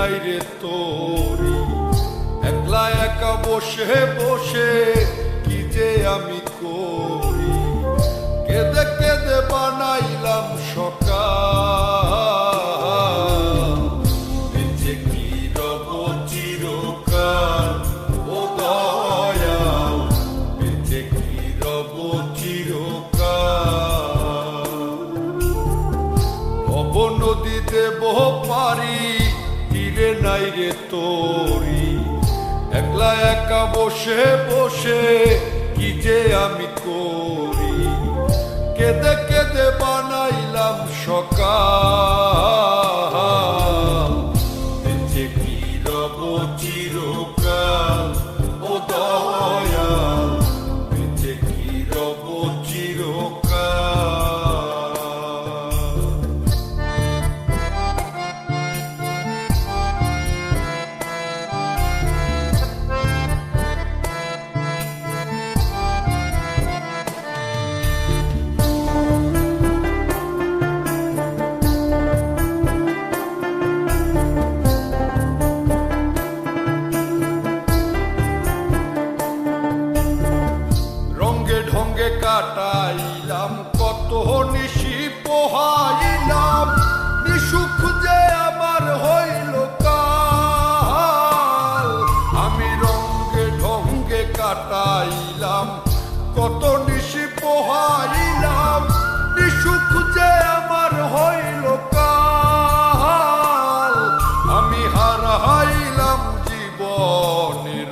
নাই রে তোরি, একলা একা বসে বসে কি যে আমি করি, কেঁদে কেঁদে বানাইলাম সকাল, বেঁচে কি রব চিরকাল, ও দয়াল বেঁচে কি রব চিরকাল। ভব নদীতে বহ পারি, তীরে নাই রে তোরি, একলা একা বসে বসে কি যে আমি করি, কেঁদে কেঁদে বানাইলাম সকাল, বেঁচে কি রব চিরকাল, ও দয়াল বেঁচে কি রব চিরকাল। ঢঙ্গে কাটাইলাম কত নিশি পোহাইলাম, নিসুখ যে আমার হইল কাল, আমি রঙ্গে ঢঙ্গে কাটাইলাম কত নিশি পোহাইলাম, নিসুখ যে আমার হইল কাল, আমি হারাইলাম জীবনের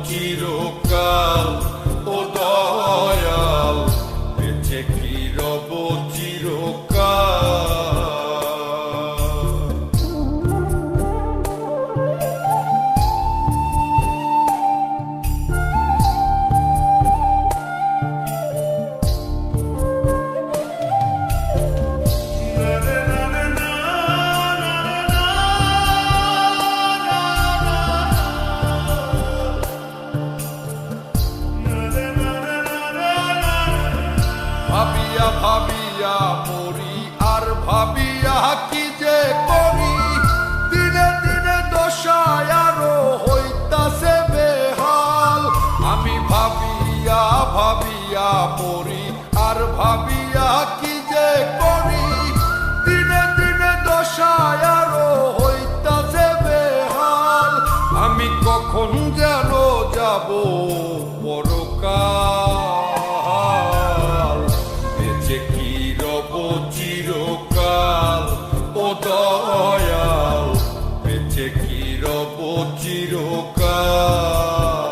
চিরকাল, ও দয়াল বেঁচে কি রব চিরকাল। ভাবিয়া ভাবিয়া মরি আর ভাবিয়া কি যে করি, দিনে দিনে দশায় আরো হইতাছে বেহাল, আমি ভাবিয়া ভাবিয়া মরি আর ভাবিয়া কি যে করি, দিনে দিনে দশায় আরো হইতাছে বেহাল, আমি কখন যেন যাব পরকাল, বেঁচে কি রব চিরকাল, ও দয়াল বেঁচে কি রব চিরকাল।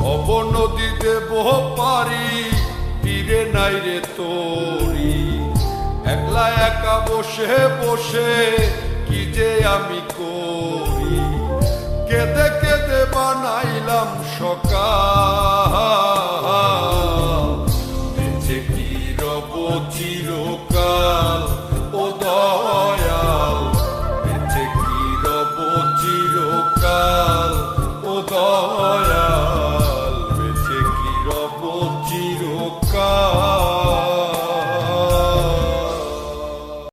ভব নদীতে বহ পারি, তীরে নাই রে তোরি, একলা একা বসে বসে কি যে আমি করি, কেঁদে কেঁদে বানাইলাম সকাল,